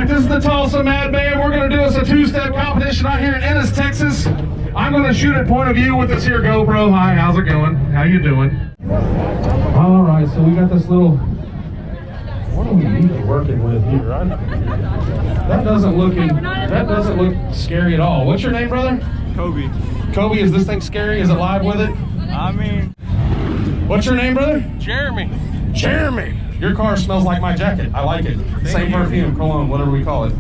this is the Tulsa Mad Band. We're going to do us a two-step competition out here in Ennis, Texas. I'm going to shoot at point of view with this here GoPro. Hi, how's it going? How you doing? All right, so we got this little, what are we even working with here? That doesn't look scary at all. What's your name, brother? Kobe. Kobe, is this thing scary? Is it live with it? I mean, what's your name, brother? Jeremy. Jeremy. Your car smells like my jacket. I like it. Same perfume, cologne, whatever we call it.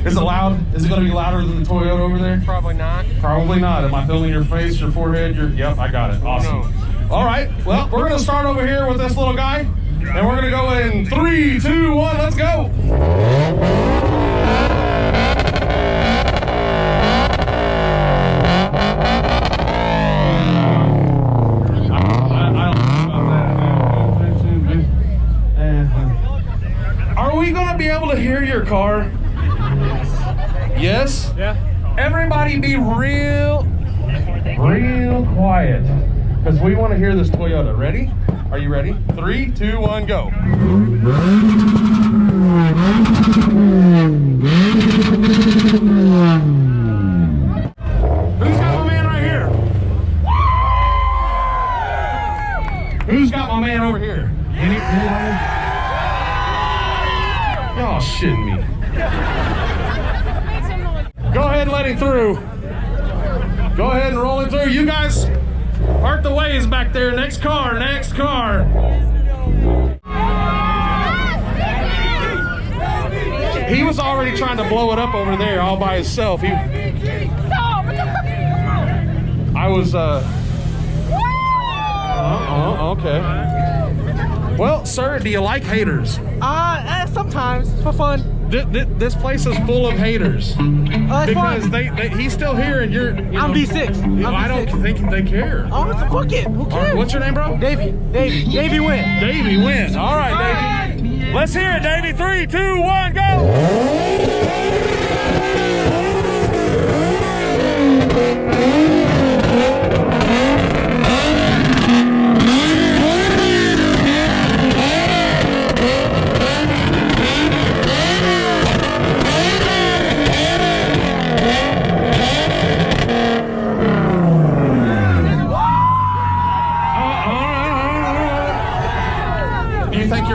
Is it loud? Is it going to be louder than the Toyota over there? Probably not. Probably not. Am I filming your face, your forehead? Yep, I got it. Awesome. No. All right. Well, we're going to start over here with this little guy. And we're going to go in 3, 2, 1. Let's go. Are we going to be able to hear your car? Yes? Yeah. Everybody be real quiet, because we want to hear this Toyota. Ready? Are you ready? 3, 2, 1, go. Who's got my man right here? Who's got my man over here? Y'all shitting me. Go ahead and let him through. Go ahead and roll him through. You guys park the ways back there. Next car, next car. He was already trying to blow it up over there all by himself. I was, okay. Well, sir, do you like haters? Sometimes, for fun. This place is full of haters. Because he's still here and you're... I'm V6. I don't think they care. Oh, fuck it. Who cares? What's your name, bro? Davey win. Davey wins. All right, Davey. Let's hear it, Davey. 3, 2, 1, go.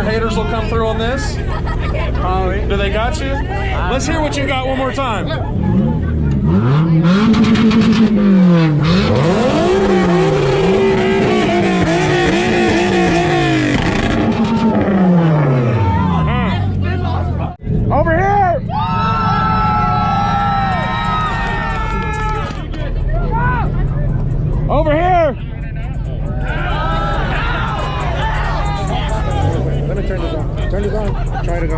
Haters will come through on this. Do they got you? Let's hear what you got one more time. Over here! Over here! Turn this on. Try to go.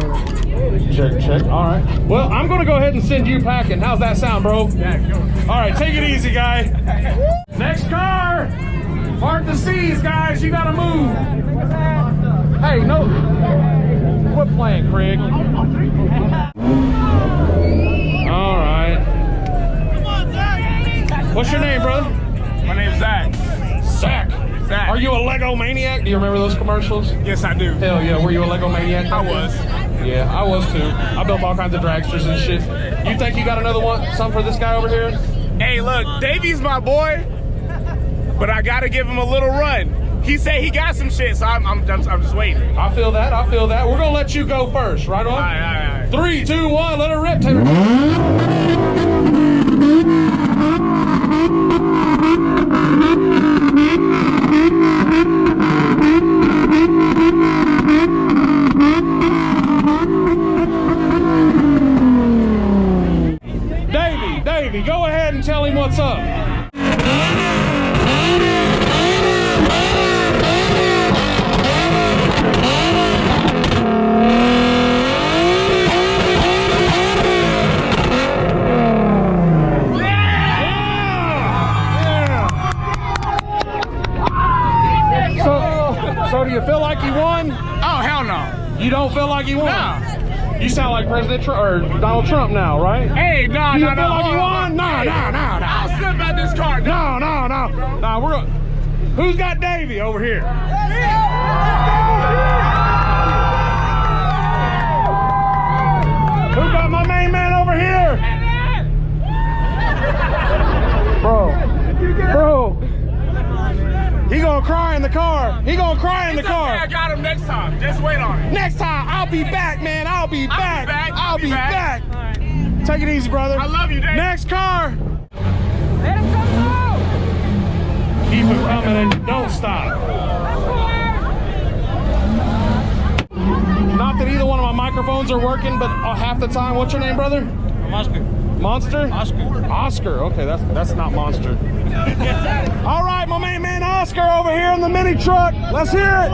Check. All right. Well, I'm going to go ahead and send you packing. How's that sound, bro? Yeah, go. All right, take it easy, guy. Next car. Mark the C's, guys. You got to move. Hey, no. Quit playing, Craig. All right. What's your name, brother? My name's Zach. Zach. Are you a Lego maniac? Do you remember those commercials? Yes, I do. Hell yeah, were you a Lego maniac? I was. Yeah, I was too. I built all kinds of dragsters and shit. You think you got another one? Something for this guy over here? Hey, look, Davey's my boy, but I gotta give him a little run. He said he got some shit, so I'm just waiting. I feel that. We're gonna let you go first, right on? All right. 3, 2, 1, let her rip, Taylor. Davey, go ahead and tell him what's up. So do you feel like you won? Oh, hell no. You don't feel like you won? No. You sound like President Trump or Donald Trump now, right? Hey, no. You feel like you won? No. I'll slip out this car. No. Nah, we're gonna... Who's got Davey over here? Who got my brother. Bro. He gonna cry in the car. He gonna cry in the car. Okay, I got him next time. Just wait on it. Next time, I'll be back, man. I'll be back. I'll be back. Take it easy, brother. I love you, Dave. Next car. Let him come through. Keep it coming and don't stop. Not that either one of my microphones are working, but half the time. What's your name, brother? Oscar. Monster? Oscar. Oscar. Okay, that's not Monster. All right, my main man Oscar over here in the mini truck. Let's hear it.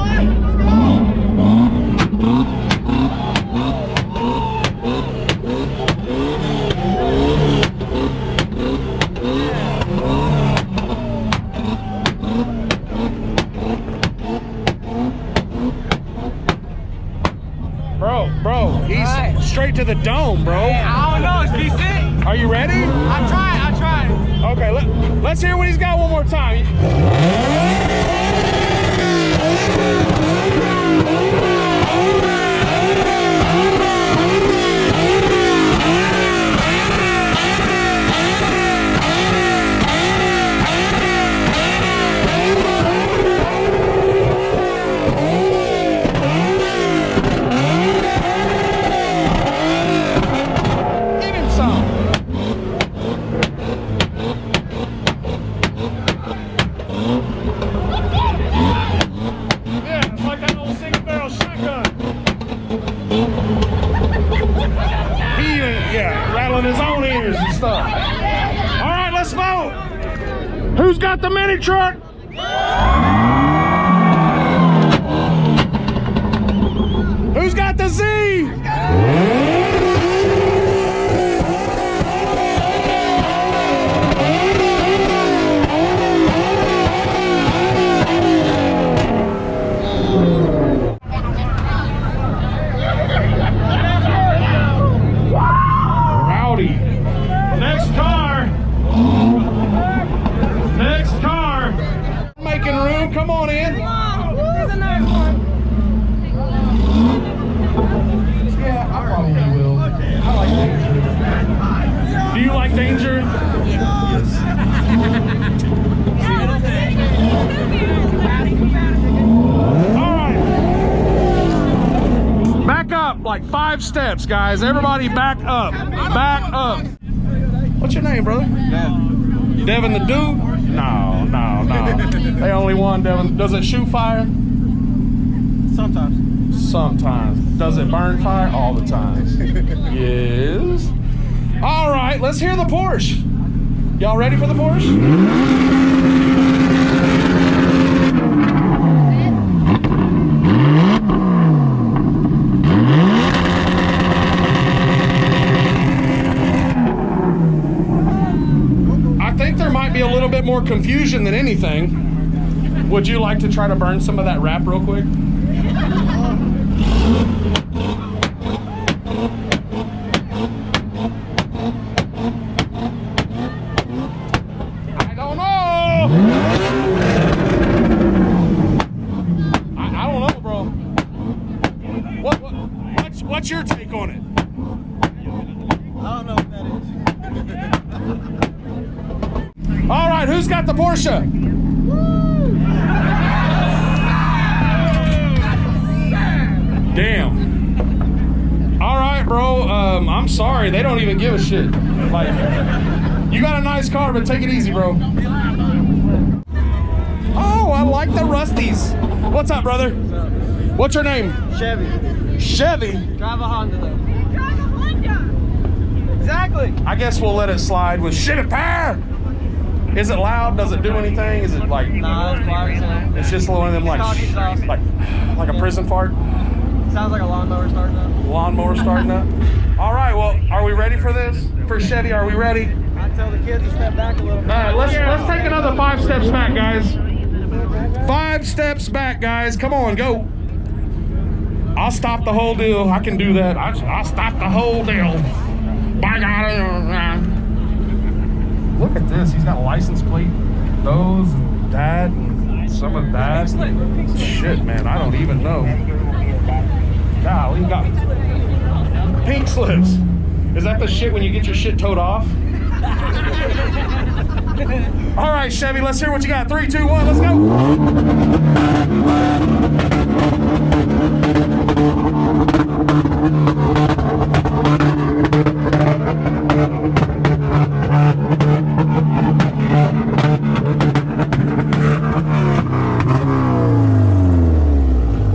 Bro, he's straight to the dome, bro. I don't know, it's decent. Are you ready? I tried. Okay, let's hear what he's got one more time. Give him some. Yeah, it's like that old single-barrel shotgun. Yeah, rattling his own ears and stuff. All right, let's vote. Who's got the mini truck? Who's got the Z? Rowdy. Next car. Next car. Making room. Come on in. There's a nice one. Yeah, I probably will. I like danger. Do you like danger? Yes. All right. Back up like 5 steps, guys. Everybody back up. Back up. What's your name, brother? Devin. Devin the dude? No. They only one, Devin. Does it shoot fire? Sometimes. Sometimes. Does it burn fire? All the time. Yes. All right, let's hear the Porsche. Y'all ready for the Porsche? I think there might be a little bit more confusion than anything. Would you like to try to burn some of that wrap real quick? I don't know. I don't know, bro. What's your take on it? I don't know what that is. All right, who's got the Porsche? Damn. All right, bro. I'm sorry. They don't even give a shit. Like, you got a nice car, but take it easy, bro. Oh, I like the Rusties. What's up, brother? What's your name? Chevy. Chevy. Drive a Honda though. Drive a Honda. Exactly. I guess we'll let it slide with shit and power. Is it loud? Does it do anything? Is it like? Nah, it's quiet. It's just one of them like a prison fart. Sounds like a lawnmower starting up. Lawnmower starting up. All right. Well, are we ready for this? For Chevy, are we ready? I tell the kids to step back a little bit. All right. Let's take another 5 steps back, guys. 5 steps back, guys. Come on, go. I'll stop the whole deal. I can do that. I'll stop the whole deal. By God. Look at this. He's got a license plate. Those, and that, and some of that. Shit, man. I don't even know. Golly, he got pink slips. Is that the shit when you get your shit towed off? All right, Chevy, let's hear what you got. 3, 2, 1, let's go.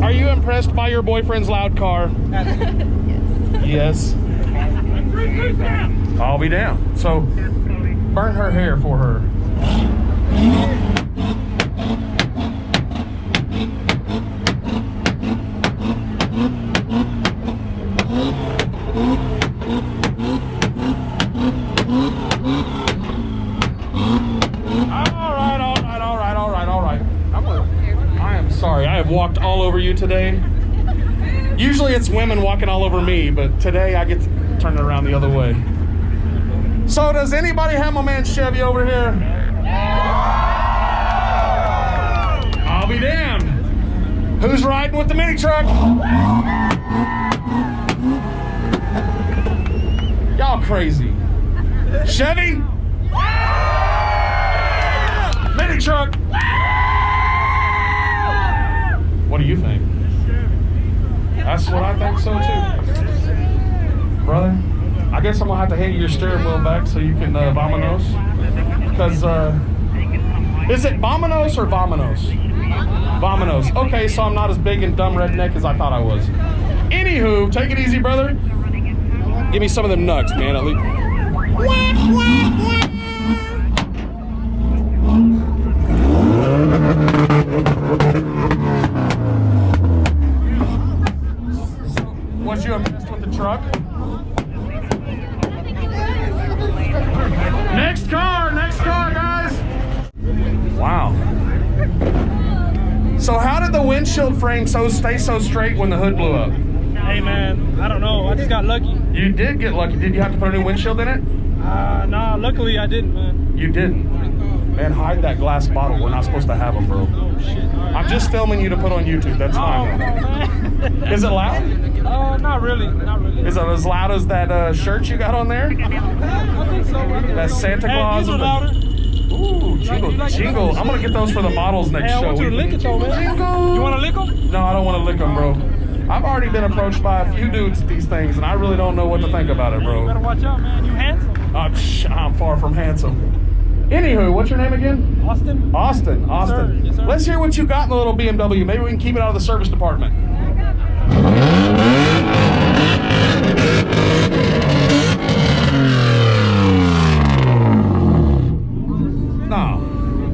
Are you impressed by your boyfriend's loud car? Yes. I'll be down. So, burn her hair for her. I am sorry. I have walked all over you today. Usually it's women walking all over me, but today I get to turn it around the other way. So does anybody have my man Chevy over here? I'll be damned. Who's riding with the mini truck? Y'all crazy. Chevy? Mini truck? What do you think? That's what I think so too. Brother, I guess I'm gonna have to hand you your steering wheel back so you can vamonos. Because, is it vamonos or vamonos? Vamonos. Okay, so I'm not as big and dumb redneck as I thought I was. Anywho, take it easy, brother. Give me some of them nuts, man, at least. Was you impressed with the truck? Next car, guys. Wow. So how did the windshield frame stay so straight when the hood blew up? Hey man, I don't know. I just got lucky. You did get lucky. Did you have to put a new windshield in it? Nah, luckily I didn't, man. You didn't. Man, hide that glass bottle. We're not supposed to have them, bro. Oh shit. I'm just filming you to put on YouTube. That's fine. man. Is it loud? Not really. Is it as loud as that shirt you got on there? I think so. That Santa Claus. Hey, louder. Ooh, jingle. I'm gonna get those for the models next Hey, I show. want you to lick it though, man. Jingle. You want to lick them? No, I don't want to lick them, bro. I've already been approached by a few dudes at these things, and I really don't know what to think about it, You better bro. watch out, man. You handsome. I'm far from handsome. Anywho, what's your name again? Austin? Austin. Sir. Yes, sir. Let's hear what you got in the little BMW. Maybe we can keep it out of the service department.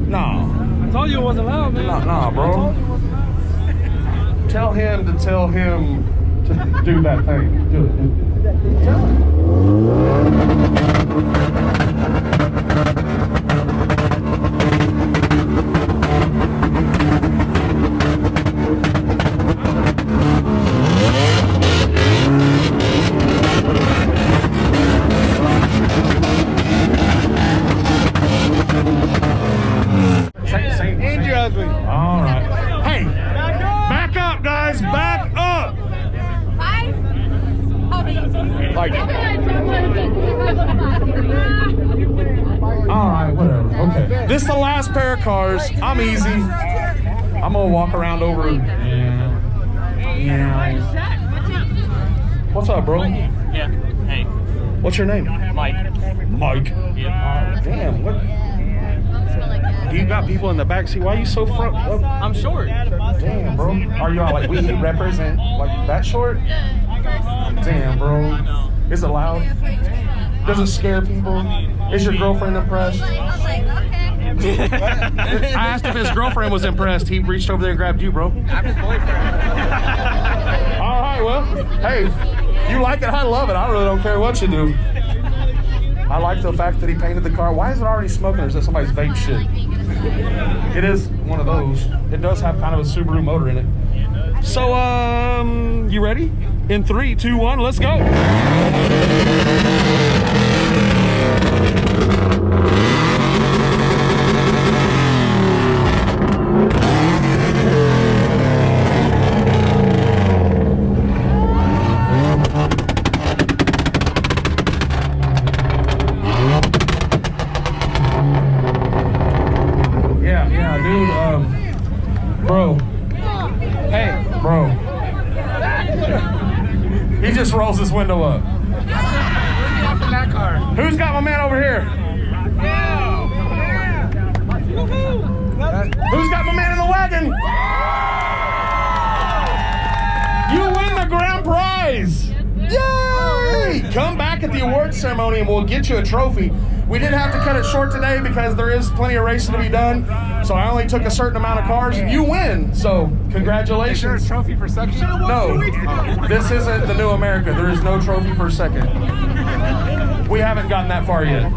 No. I told you it wasn't loud, man. No, bro. I told you it wasn't loud. Tell him to do that thing. Do it. Tell him. All right. Hey, back up, guys. Back up. Like, all right, whatever. Okay. This is the last pair of cars. I'm easy. I'm gonna walk around over. Yeah. What's up, bro? Yeah. Hey, What's your name? Mike. Mike. Yeah. Damn. What? You got people in the back seat. Why are you so front? I'm short. Damn, bro. Are y'all like, we represent like that short? Damn, bro. Is it loud? Does it scare people? Is your girlfriend impressed? I asked if his girlfriend was impressed. He reached over there and grabbed you, bro. I'm his boyfriend. All right, well, hey, you like it, I love it. I really don't care what you do. I like the fact that he painted the car. Why is it already smoking, or is that somebody's vape shit? It is one of those. It does have kind of a Subaru motor in it. So, you ready? In 3, 2, 1, let's go. rolls this window up. Who's got my man over here? Who's got my man in the wagon? You win the grand prize! Yay! Come back at the awards ceremony and we'll get you a trophy. We did have to cut it short today because there is plenty of racing to be done. So I only took a certain amount of cars and you win. So congratulations. Is there a trophy for second? No, this isn't the new America. There is no trophy for second. We haven't gotten that far yet.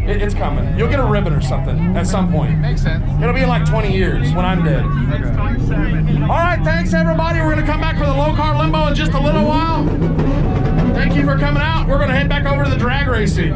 It's coming. You'll get a ribbon or something at some point. Makes sense. It'll be in like 20 years when I'm dead. All right, thanks everybody. We're gonna come back for the low car limbo in just a little while. Thank you for coming out. We're gonna head back over to the drag racing.